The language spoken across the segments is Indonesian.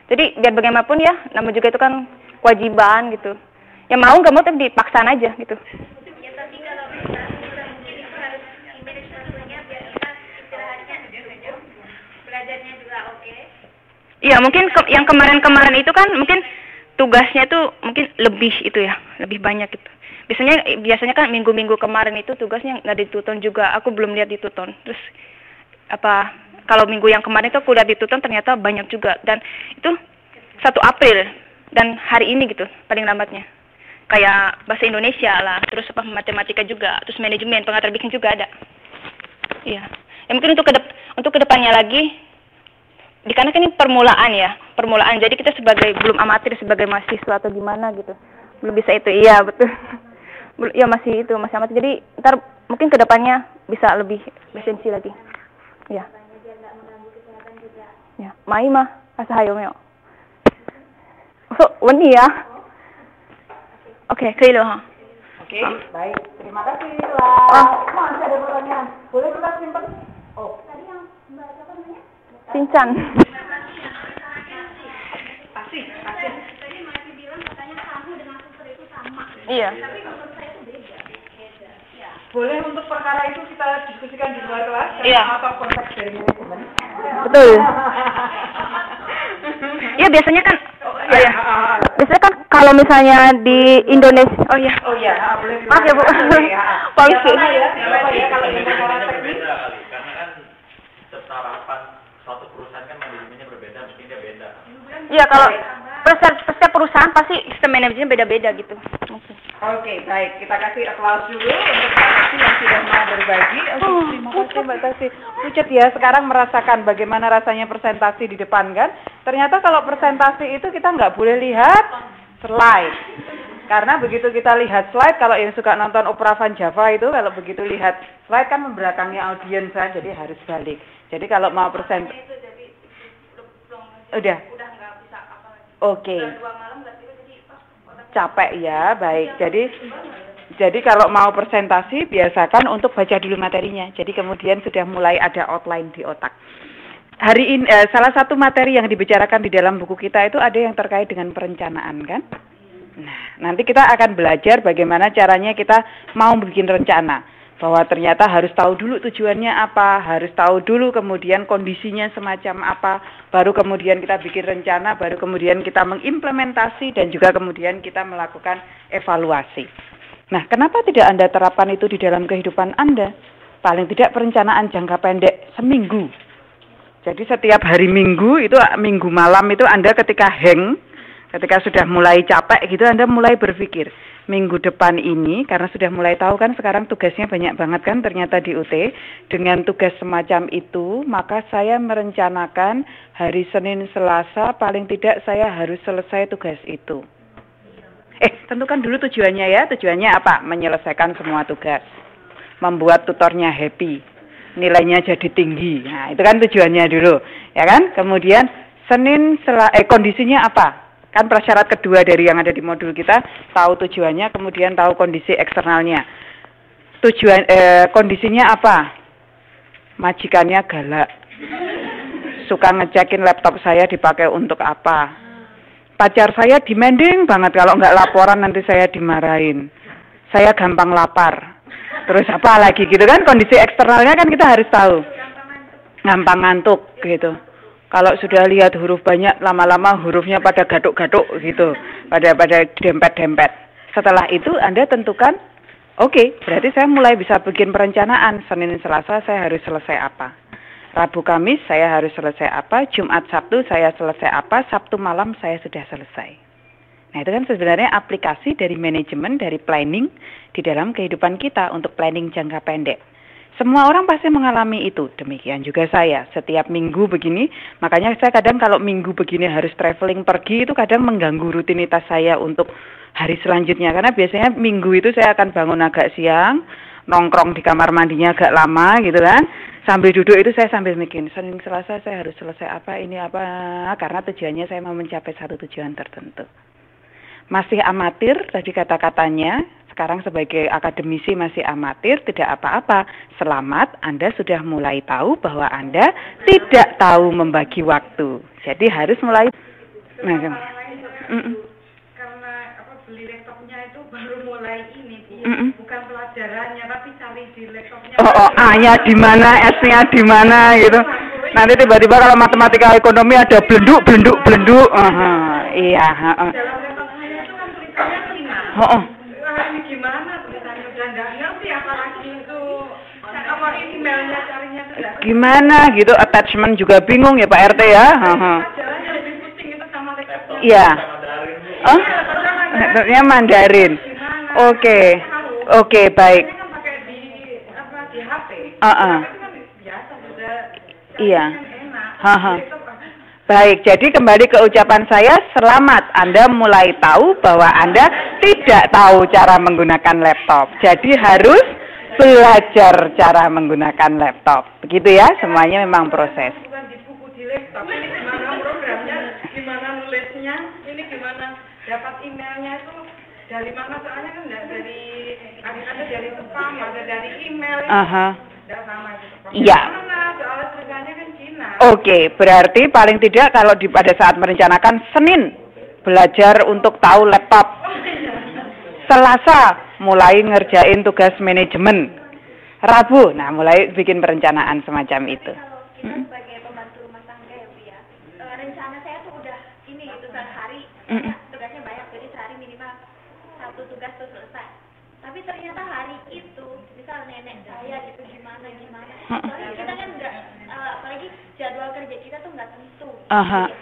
Jadi biar bagaimanapun ya, namun juga itu kan kewajiban gitu. Ya mau nggak mau tapi dipaksain aja gitu. Ya tapi kalau bisa mungkin itu harus manage waktunya biar kita istirahatnya belajarnya juga oke. Iya mungkin yang kemarin-kemarin itu kan mungkin tugasnya tuh mungkin lebih itu ya, lebih banyak gitu. Biasanya kan minggu-minggu kemarin itu tugasnya nggak dituton juga, aku belum lihat dituton. Terus kalau minggu yang kemarin itu aku lihat dituton ternyata banyak juga, dan itu 1 April dan hari ini gitu paling lambatnya. Kayak bahasa Indonesia lah, terus matematika juga, terus manajemen, pengatur bikin juga ada. Iya. Ya mungkin untuk kedepannya lagi, karena kan ini permulaan. Jadi kita belum amatir sebagai mahasiswa atau gimana gitu, belum bisa itu. Iya betul. Ya masih amatir. Jadi ntar mungkin kedepannya bisa lebih esensi lagi. Ya. Ya, mai mah asahayo meo. So, wani ya. Oke, kaya ha. Oke, baik. Terima kasih lah. Masih ada pertanyaan. Boleh kita simpan? Oh, tadi yang Mbak siapa namanya? Sincan. Pasti. Tadi masih bilang katanya kamu dengan suster itu sama. Iya. Tapi menurut saya itu beda. Ya. Boleh untuk perkara itu kita diskusikan di luar kelas. Iya. Atau konteks dari manajemen. Betul. Ya biasanya kan biasanya kan kalau misalnya di Indonesia boleh. Maaf ya Bu. Polisi. Ya, kalau di perkara teknis beda kali, karena kan setarapan suatu perusahaan kan manajemennya berbeda, mungkin dia beda. Iya kalau setiap perusahaan pasti sistem manajemennya beda-beda gitu. Mungkin. Oke, baik. Kita kasih aplaus dulu untuk Mbak Tasi yang sudah mau berbagi. Terima kasih Mbak Tasi. Pucat ya, sekarang merasakan bagaimana rasanya presentasi di depan kan. Ternyata kalau presentasi itu kita nggak boleh lihat slide. Karena begitu kita lihat slide, kalau yang suka nonton Opera Van Java itu, kalau begitu lihat slide kan membelakangi audiens kan, jadi harus balik. Jadi kalau mau udah nggak bisa apa. Oke. Capek ya, baik. Jadi kalau mau presentasi biasakan untuk baca dulu materinya. Jadi kemudian sudah mulai ada outline di otak. Hari ini salah satu materi yang dibicarakan di dalam buku kita itu ada yang terkait dengan perencanaan kan? Nah, nanti kita akan belajar bagaimana caranya kita mau bikin rencana. Bahwa ternyata harus tahu dulu tujuannya apa, harus tahu dulu kemudian kondisinya semacam apa, baru kemudian kita bikin rencana, baru kemudian kita mengimplementasi dan juga kemudian kita melakukan evaluasi. Nah, kenapa tidak Anda terapkan itu di dalam kehidupan Anda? Paling tidak perencanaan jangka pendek seminggu. Jadi setiap hari Minggu itu, Minggu malam itu Anda ketika ketika sudah mulai capek gitu, Anda mulai berpikir, minggu depan ini, karena sudah mulai tahu kan sekarang tugasnya banyak banget kan ternyata di UT, dengan tugas semacam itu, maka saya merencanakan hari Senin Selasa, paling tidak saya harus selesai tugas itu. Tentukan dulu tujuannya ya, tujuannya apa? Menyelesaikan semua tugas, membuat tutornya happy, nilainya jadi tinggi, nah itu kan tujuannya dulu, ya kan? Kemudian kondisinya apa? Kan prasyarat kedua dari yang ada di modul kita, tahu tujuannya, kemudian tahu kondisi eksternalnya. Kondisinya apa? Majikannya galak. Suka ngecekin laptop saya dipakai untuk apa. Pacar saya demanding banget, kalau nggak laporan nanti saya dimarahin. Saya gampang lapar. Terus apa lagi gitu kan, kondisi eksternalnya kan kita harus tahu. Gampang ngantuk gitu. Kalau sudah lihat huruf banyak, lama-lama hurufnya pada gaduk-gaduk gitu, pada dempet-dempet. Setelah itu Anda tentukan, oke, berarti saya mulai bisa bikin perencanaan. Senin Selasa saya harus selesai apa, Rabu Kamis saya harus selesai apa, Jumat Sabtu saya selesai apa, Sabtu malam saya sudah selesai. Nah itu kan sebenarnya aplikasi dari manajemen, dari planning di dalam kehidupan kita untuk planning jangka pendek. Semua orang pasti mengalami itu, demikian juga saya. Setiap minggu begini, makanya saya kadang kalau minggu begini harus traveling pergi, itu kadang mengganggu rutinitas saya untuk hari selanjutnya. Karena biasanya minggu itu saya akan bangun agak siang, nongkrong di kamar mandinya agak lama gitu kan. Sambil duduk itu saya sambil mikir, Senin Selasa saya harus selesai apa, ini apa, karena tujuannya saya mau mencapai satu tujuan tertentu. Masih amatir tadi kata-katanya. Sekarang sebagai akademisi masih amatir, tidak apa-apa. Selamat, Anda sudah mulai tahu bahwa Anda tidak tahu membagi waktu. Jadi harus mulai Macam. Karena beli laptopnya itu baru mulai ini, bukan pelajarannya tapi cari di laptopnya. A-nya di mana, S-nya di mana gitu. Nanti tiba-tiba kalau matematika ekonomi ada belenduk. Iya, Dalam laptop saya itu kan tulisannya Cina. Ini gimana tulisannya udah nggak ngerti, apalagi itu emailnya carinya itu nggak. Gimana gitu, attachment juga bingung ya Pak RT ya. Pelajarannya lebih pusing itu sama laptopnya. Iya. Laptopnya Mandarin. Oke, baik. Kan pakai di HP. Biasa sudah. Iya. Enak. Baik, jadi kembali ke ucapan saya, selamat Anda mulai tahu bahwa Anda tidak tahu cara menggunakan laptop. Jadi harus belajar cara menggunakan laptop. Begitu ya, semuanya memang proses. Bukan di buku di laptop, ini gimana programnya, gimana nulisnya, ini gimana dapat emailnya itu dari mana, soalnya kan nggak dari, ada dari spam, ada dari email, nggak sama gitu. Iya. Soalnya tulisannya kan Cina. Oke, berarti paling tidak kalau pada saat merencanakan Senin belajar untuk tahu laptop. Selasa mulai ngerjain tugas manajemen. Rabu, mulai bikin perencanaan semacam itu. Kalau kita sebagai pembantu rumah tangga ya Bu ya, rencana saya tuh udah ini gitu sehari, tugasnya banyak, jadi sehari minimal 1 tugas tuh selesai. Tapi ternyata hari itu, misal nenek saya gitu gimana. Soalnya kita kan nggak, apalagi jadwal kerja kita tuh nggak tentu.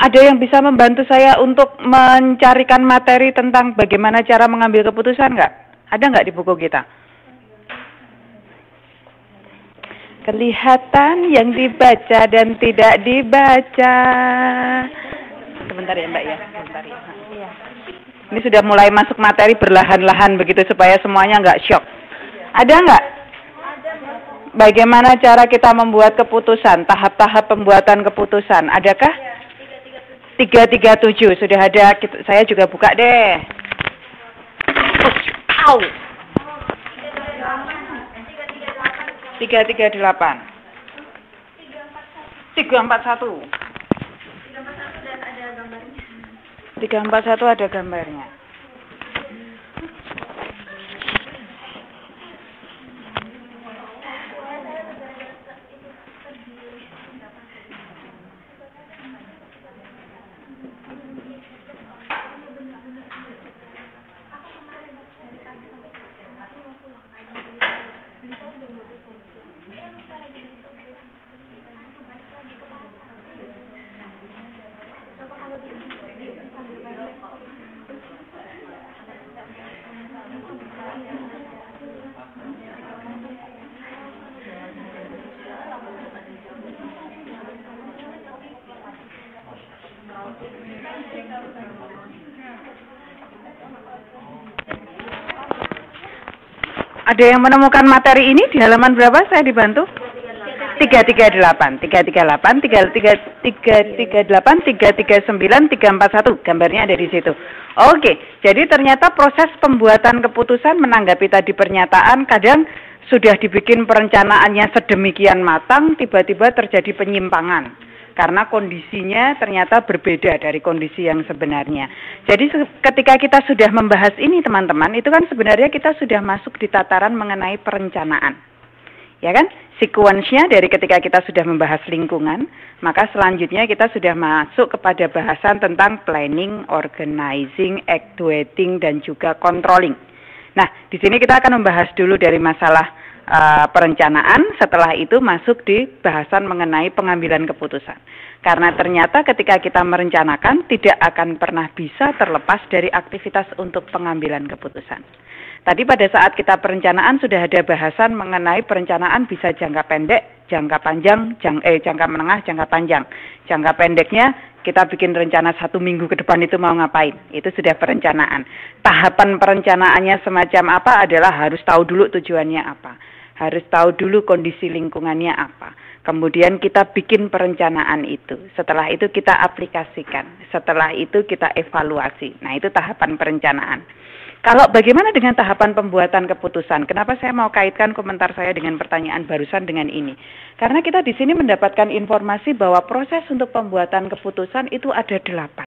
Ada yang bisa membantu saya untuk mencarikan materi tentang bagaimana cara mengambil keputusan nggak? Ada nggak di buku kita? Kelihatan yang dibaca dan tidak dibaca. Sebentar ya Mbak ya. Sebentar ya. Ini sudah mulai masuk materi berlahan-lahan begitu supaya semuanya nggak shock. Ada nggak? Bagaimana cara kita membuat keputusan? Tahap-tahap pembuatan keputusan. Adakah? 337 sudah ada. Saya juga buka deh. 338. 341. 341 dan ada gambarnya. 341 ada gambarnya. Ada yang menemukan materi ini di halaman berapa? Saya dibantu. 338, 339, 341. Gambarnya ada di situ. Oke, jadi ternyata proses pembuatan keputusan menanggapi tadi pernyataan kadang sudah dibikin perencanaannya sedemikian matang, tiba-tiba terjadi penyimpangan. Karena kondisinya ternyata berbeda dari kondisi yang sebenarnya. Jadi ketika kita sudah membahas ini teman-teman, itu kan sebenarnya kita sudah masuk di tataran mengenai perencanaan. Ya kan? Sekuensnya dari ketika kita sudah membahas lingkungan, maka selanjutnya kita sudah masuk kepada bahasan tentang planning, organizing, actuating, dan juga controlling. Nah, di sini kita akan membahas dulu dari masalah perencanaan, setelah itu masuk di bahasan mengenai pengambilan keputusan. Karena ternyata ketika kita merencanakan tidak akan pernah bisa terlepas dari aktivitas untuk pengambilan keputusan. Tadi pada saat kita perencanaan sudah ada bahasan mengenai perencanaan bisa jangka pendek, jangka panjang, jangka menengah, jangka panjang. Jangka pendeknya kita bikin rencana 1 minggu ke depan itu mau ngapain. Itu sudah perencanaan. Tahapan perencanaannya semacam apa adalah harus tahu dulu tujuannya apa. Harus tahu dulu kondisi lingkungannya apa. Kemudian kita bikin perencanaan itu. Setelah itu kita aplikasikan. Setelah itu kita evaluasi. Nah, itu tahapan perencanaan. Kalau bagaimana dengan tahapan pembuatan keputusan? Kenapa saya mau kaitkan komentar saya dengan pertanyaan barusan dengan ini? Karena kita di sini mendapatkan informasi bahwa proses untuk pembuatan keputusan itu ada 8.